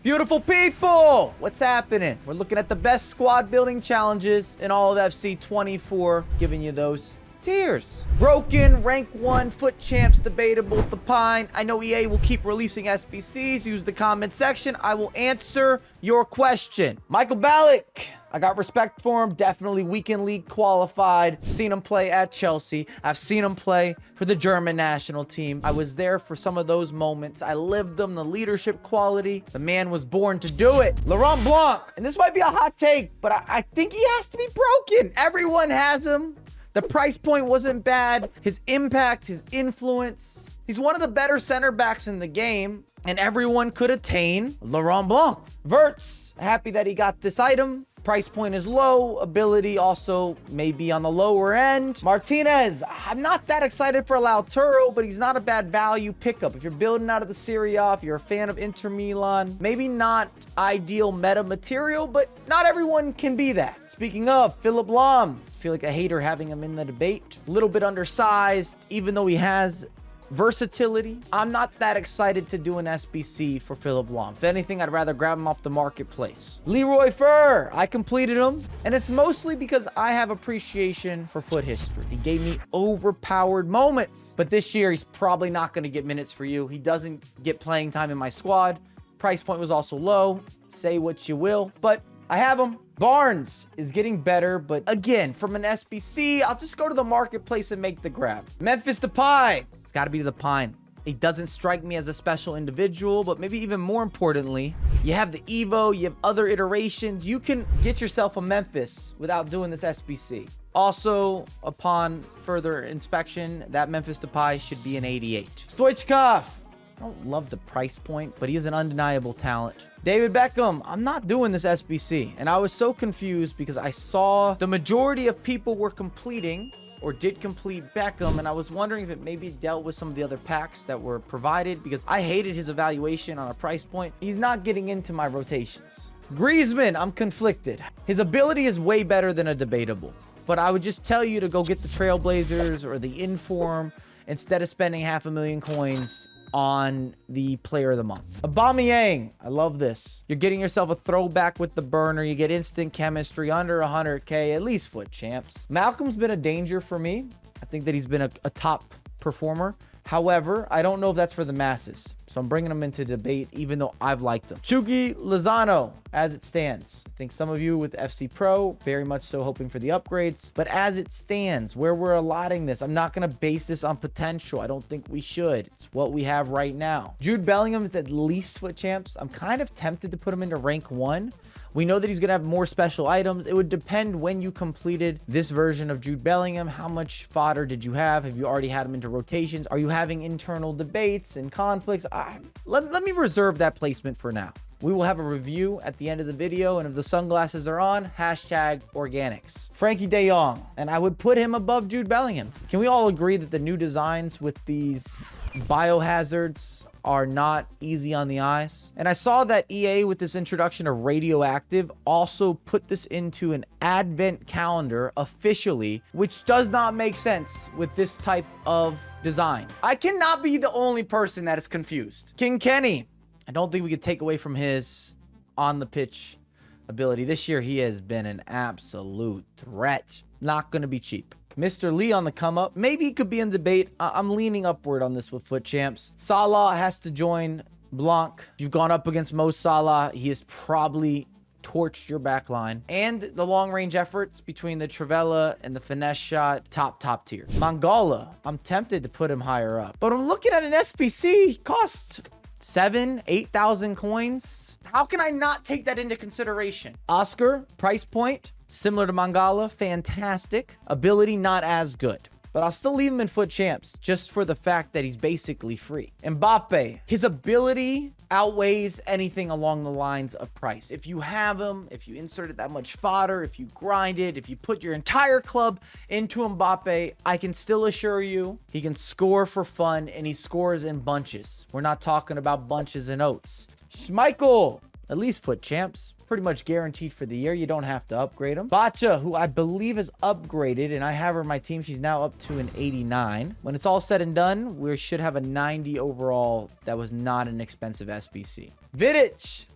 Beautiful people, what's happening? We're looking at the best squad building challenges in all of FC 24, giving you those tiers. Broken, rank 1, foot champs, debatable, the pine. I know EA will keep releasing SBCs. Use the comment section. I will answer your question. Michael Ballack, I got respect for him. Definitely weekend league qualified. Seen him play at Chelsea. I've seen him play for the German national team. I was there for some of those moments. I lived them, the leadership quality. The man was born to do it. Laurent Blanc, and this might be a hot take, but I think he has to be broken. Everyone has him. The price point wasn't bad. His impact, his influence. He's one of the better center backs in the game, and everyone could attain Laurent Blanc. Verts, happy that he got this item. Price point is low. Ability also may be on the lower end. Martinez, I'm not that excited for Lautaro, but he's not a bad value pickup. If you're building out of the Serie A, if you're a fan of Inter Milan, maybe not ideal meta material, but not everyone can be that. Speaking of, Philipp Lahm, I feel like a hater having him in the debate. A little bit undersized, even though he has versatility. I'm not that excited to do an SBC for Philipp Lahm. If anything, I'd rather grab him off the marketplace. Leroy Fer, I completed him, and it's mostly because I have appreciation for foot history. He gave me overpowered moments, but this year he's probably not going to get minutes for you. He doesn't get playing time in my squad. Price point was also low. Say what you will, but I have him. Barnes is getting better, but again, from an SBC, I'll just go to the marketplace and make the grab. Memphis Depay. It's got to be the pine. He doesn't strike me as a special individual, but maybe even more importantly, you have the Evo, you have other iterations. You can get yourself a Memphis without doing this SBC. Also, upon further inspection, that Memphis Depay should be an 88. Stoichkov. I don't love the price point, but he is an undeniable talent. David Beckham, I'm not doing this SBC. And I was so confused because I saw the majority of people were completing or did complete Beckham, and I was wondering if it maybe dealt with some of the other packs that were provided because I hated his evaluation on a price point. He's not getting into my rotations. Griezmann, I'm conflicted. His ability is way better than a debatable, but I would just tell you to go get the Trailblazers or the Inform instead of spending 500,000 coins on the player of the month. Aubameyang, I love this. You're getting yourself a throwback with the burner. You get instant chemistry under 100K, at least foot champs. Malcolm's been a danger for me. I think that he's been a top performer. However, I don't know if that's for the masses. So I'm bringing him into debate, even though I've liked him. Chucky Lozano, as it stands. I think some of you with FC Pro, very much so hoping for the upgrades. But as it stands, where we're allotting this, I'm not going to base this on potential. I don't think we should. It's what we have right now. Jude Bellingham is at least foot champs. I'm kind of tempted to put him into rank 1. We know that he's going to have more special items. It would depend when you completed this version of Jude Bellingham. How much fodder did you have? Have you already had him into rotations? Are you having internal debates and conflicts? Let me reserve that placement for now. We will have a review at the end of the video, and if the sunglasses are on, hashtag organics. Frankie de Jong, and I would put him above Jude Bellingham. Can we all agree that the new designs with these biohazards are not easy on the eyes? And I saw that EA, with this introduction of radioactive, also put this into an advent calendar officially, which does not make sense with this type of design. I cannot be the only person that is confused. King Kenny, I don't think we could take away from his on the pitch ability. This year, he has been an absolute threat. Not going to be cheap. Mr. Lee on the come up. Maybe he could be in debate. I'm leaning upward on this with foot champs. Salah has to join Blanc. If you've gone up against Mo Salah, he has probably torched your back line. And the long range efforts between the Trivela and the finesse shot, top tier. Mangala, I'm tempted to put him higher up, but I'm looking at an SBC cost 7,000-8,000 coins. How can I not take that into consideration? Oscar, price point similar to Mangala, fantastic. Ability not as good, but I'll still leave him in foot champs just for the fact that he's basically free. Mbappe, his ability outweighs anything along the lines of price. If you have him, if you inserted that much fodder, if you grind it, if you put your entire club into Mbappe, I can still assure you he can score for fun, and he scores in bunches. We're not talking about bunches and oats. Schmeichel, at least foot champs. Pretty much guaranteed for the year. You don't have to upgrade him. Bacha, who I believe is upgraded, and I have her on my team. She's now up to an 89. When it's all said and done, we should have a 90 overall. That was not an expensive SBC. Vidic,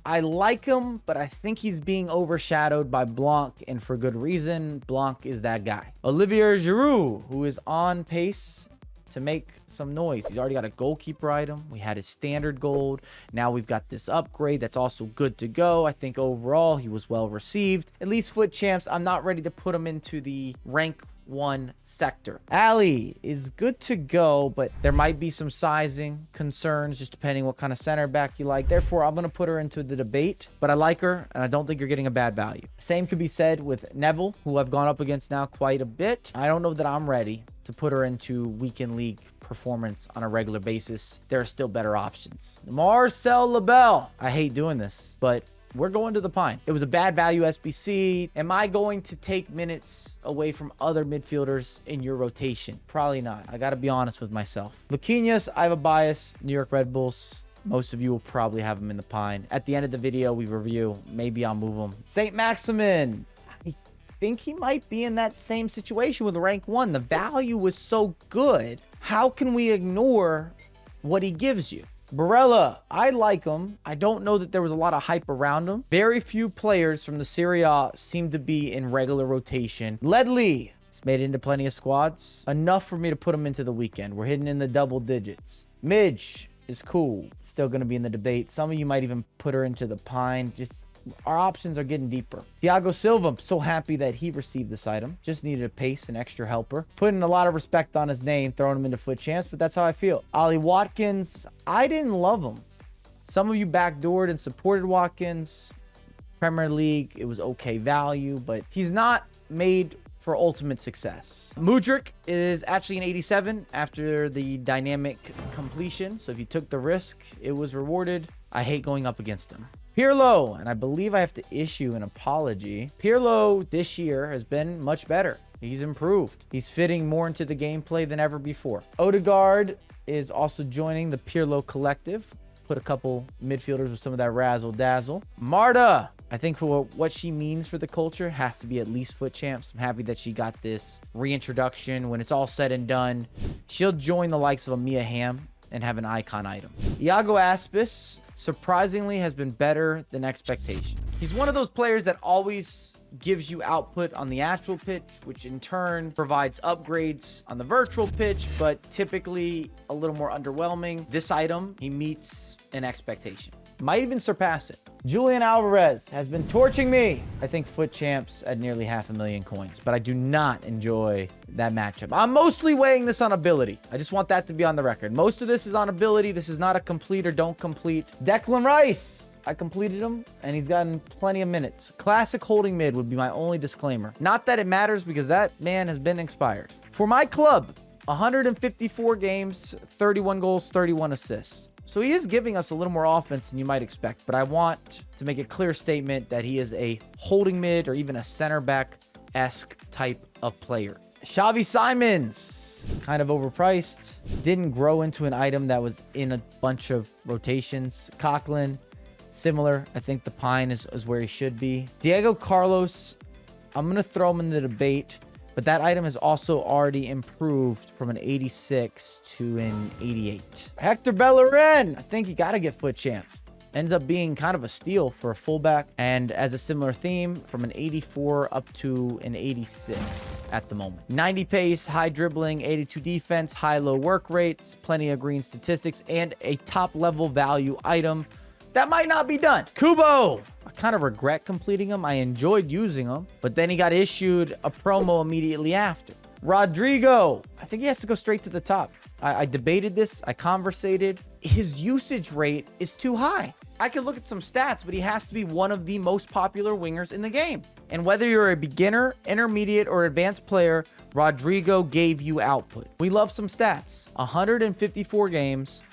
I like him, but I think he's being overshadowed by Blanc, and for good reason. Blanc is that guy. Olivier Giroud, who is on pace to make some noise. He's already got a goalkeeper item. We had his standard gold. Now we've got this upgrade that's also good to go. I think overall he was well received. At least foot champs, I'm not ready to put him into the rank 1 sector. Ali is good to go, but there might be some sizing concerns just depending what kind of center back you like. Therefore, I'm going to put her into the debate, but I like her and I don't think you're getting a bad value. Same could be said with Neville, who I've gone up against now quite a bit. I don't know that I'm ready to put her into weekend league performance on a regular basis. There are still better options. Marcel LaBelle. I hate doing this, but we're going to the Pine. It was a bad value SBC. Am I going to take minutes away from other midfielders in your rotation? Probably not. I got to be honest with myself. Luquinhas, I have a bias. New York Red Bulls. Most of you will probably have him in the Pine. At the end of the video, we review. Maybe I'll move him. Saint Maximin. I think he might be in that same situation with rank 1. The value was so good. How can we ignore what he gives you? Barella, I like him. I don't know that there was a lot of hype around him. Very few players from the Serie A seem to be in regular rotation. Ledley, he's made it into plenty of squads. Enough for me to put him into the weekend. We're hitting in the double digits. Midge is cool. Still going to be in the debate. Some of you might even put her into the Pine. Just our options are getting deeper. Thiago Silva, I'm so happy that he received this item. Just needed a pace, an extra helper. Putting a lot of respect on his name, throwing him into foot champs, but that's how I feel. Ollie Watkins, I didn't love him. Some of you backdoored and supported Watkins. Premier League, it was okay value, but he's not made for ultimate success. Mudryk is actually an 87 after the dynamic completion. So if you took the risk, it was rewarded. I hate going up against him. Pirlo, and I believe I have to issue an apology. Pirlo this year has been much better. He's improved. He's fitting more into the gameplay than ever before. Odegaard is also joining the Pirlo collective. Put a couple midfielders with some of that razzle dazzle. Marta, I think for what she means for the culture, has to be at least foot champs. I'm happy that she got this reintroduction. When it's all said and done, she'll join the likes of a Mia Hamm and have an icon item. Iago Aspas, surprisingly, has been better than expectation. He's one of those players that always gives you output on the actual pitch, which in turn provides upgrades on the virtual pitch, but typically a little more underwhelming. This item, he meets an expectation. Might even surpass it. Julian Alvarez has been torching me. I think foot champs at nearly 500,000 coins, but I do not enjoy that matchup. I'm mostly weighing this on ability. I just want that to be on the record. Most of this is on ability. This is not a complete or don't complete. Declan Rice. I completed him, and he's gotten plenty of minutes. Classic holding mid would be my only disclaimer. Not that it matters, because that man has been expired. For my club, 154 games, 31 goals, 31 assists. So he is giving us a little more offense than you might expect, but I want to make a clear statement that he is a holding mid or even a center back-esque type of player. Xavi Simons, kind of overpriced. Didn't grow into an item that was in a bunch of rotations. Coughlin, similar. I think the Pine is where he should be. Diego Carlos, I'm going to throw him in the debate, but that item has also already improved from an 86 to an 88. Hector Bellerin, I think you got to get foot champs. Ends up being kind of a steal for a fullback, and as a similar theme, from an 84 up to an 86 at the moment. 90 pace, high dribbling, 82 defense, high-low work rates, plenty of green statistics, and a top-level value item that might not be done. Kubo, I kind of regret completing him. I enjoyed using him, but then he got issued a promo immediately after. Rodrigo, I think he has to go straight to the top. I debated this. I conversated. His usage rate is too high. I could look at some stats, but he has to be one of the most popular wingers in the game. And whether you're a beginner, intermediate, or advanced player, Rodrigo gave you output. We love some stats. 154 games,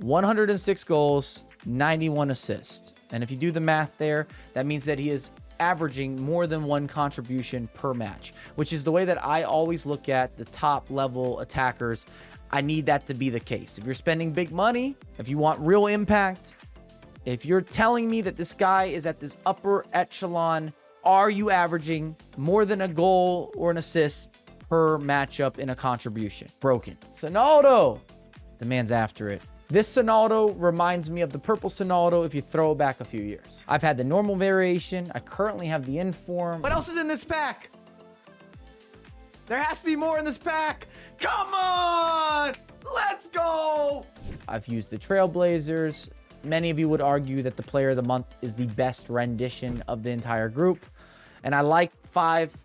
106 goals, 91 assists. And if you do the math there, that means that he is averaging more than one contribution per match, which is the way that I always look at the top level attackers. I need that to be the case. If you're spending big money, if you want real impact, if you're telling me that this guy is at this upper echelon, are you averaging more than a goal or an assist per matchup in a contribution? Broken. Sonaldo, the man's after it. This Sonaldo reminds me of the purple Sonaldo if you throw it back a few years. I've had the normal variation. I currently have the inform. What else is in this pack? There has to be more in this pack. Come on! Let's go! I've used the Trailblazers. Many of you would argue that the player of the month is the best rendition of the entire group. And I like 5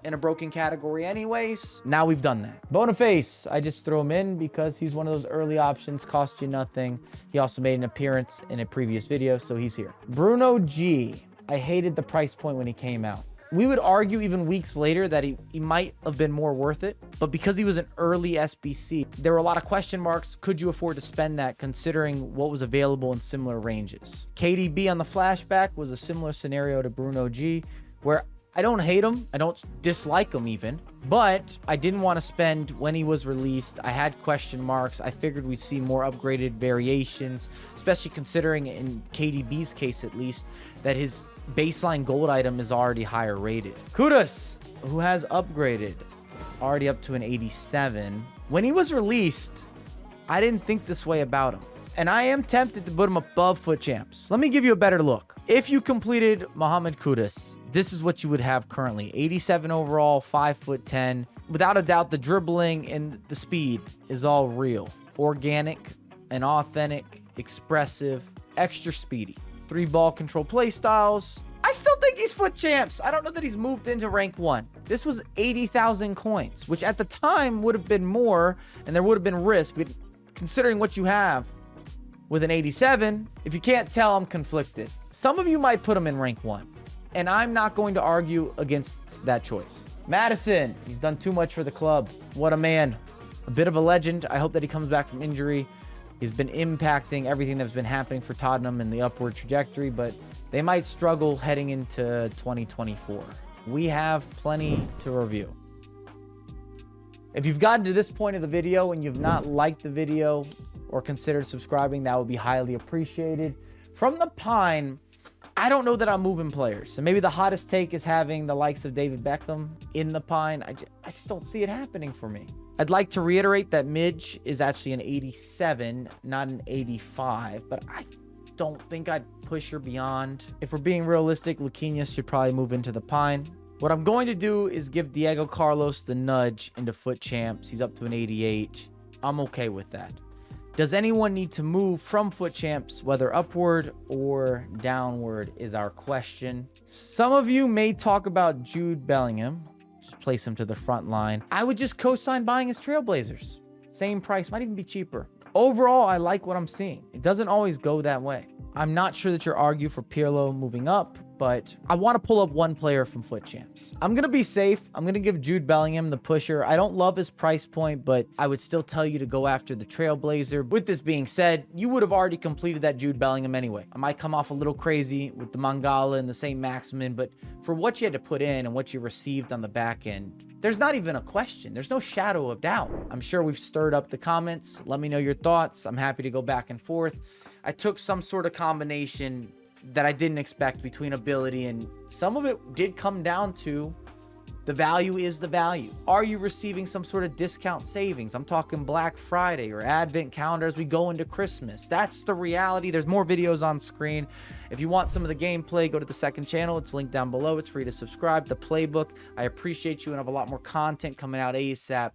in a broken category anyways. Now we've done that. Boniface, I just throw him in because he's one of those early options, cost you nothing. He also made an appearance in a previous video, so he's here. Bruno G, I hated the price point when he came out. We would argue even weeks later that he might have been more worth it, but because he was an early SBC, there were a lot of question marks. Could you afford to spend that considering what was available in similar ranges? KDB on the flashback was a similar scenario to Bruno G, where I don't hate him. I don't dislike him even, but I didn't want to spend when he was released. I had question marks. I figured we'd see more upgraded variations, especially considering in KDB's case, at least, that his baseline gold item is already higher rated. Kudus, who has upgraded, already up to an 87. When he was released, I didn't think this way about him. And I am tempted to put him above FUT Champs. Let me give you a better look. If you completed Mohamed Kudus, this is what you would have currently. 87 overall, 5'10". Without a doubt, the dribbling and the speed is all real. Organic and authentic, expressive, extra speedy. 3 ball control play styles. I still think he's FUT Champs. I don't know that he's moved into rank 1. This was 80,000 coins, which at the time would have been more, and there would have been risk. But considering what you have with an 87, if you can't tell, I'm conflicted. Some of you might put him in rank 1, and I'm not going to argue against that choice. Madison, he's done too much for the club. What a man. A bit of a legend. I hope that he comes back from injury. He's been impacting everything that's been happening for Tottenham in the upward trajectory, but they might struggle heading into 2024. We have plenty to review. If you've gotten to this point of the video and you've not liked the video or considered subscribing, that would be highly appreciated. From the Pine, I don't know that I'm moving players. And maybe the hottest take is having the likes of David Beckham in the Pine. I just don't see it happening for me. I'd like to reiterate that Midge is actually an 87, not an 85, but I don't think I'd push her beyond. If we're being realistic, Luquinhas should probably move into the Pine. What I'm going to do is give Diego Carlos the nudge into FUT Champs. He's up to an 88. I'm okay with that. Does anyone need to move from FUT Champs, whether upward or downward, is our question. Some of you may talk about Jude Bellingham. Just place him to the front line. I would just co-sign buying his Trailblazers. Same price, might even be cheaper. Overall, I like what I'm seeing. It doesn't always go that way. I'm not sure that you're arguing for Pirlo moving up, but I want to pull up one player from FUT Champs. I'm going to be safe. I'm going to give Jude Bellingham the pusher. I don't love his price point, but I would still tell you to go after the Trailblazer. With this being said, you would have already completed that Jude Bellingham anyway. I might come off a little crazy with the Mangala and the same Maximin, but for what you had to put in and what you received on the back end, there's not even a question. There's no shadow of doubt. I'm sure we've stirred up the comments. Let me know your thoughts. I'm happy to go back and forth. I took some sort of combination that I didn't expect between ability, and some of it did come down to the value is the value. Are you receiving some sort of discount savings? I'm talking Black Friday or Advent calendar as we go into Christmas. That's the reality. There's more videos on screen. If you want some of the gameplay, go to the second channel. It's linked down below. It's free to subscribe. The playbook. I appreciate you and have a lot more content coming out ASAP.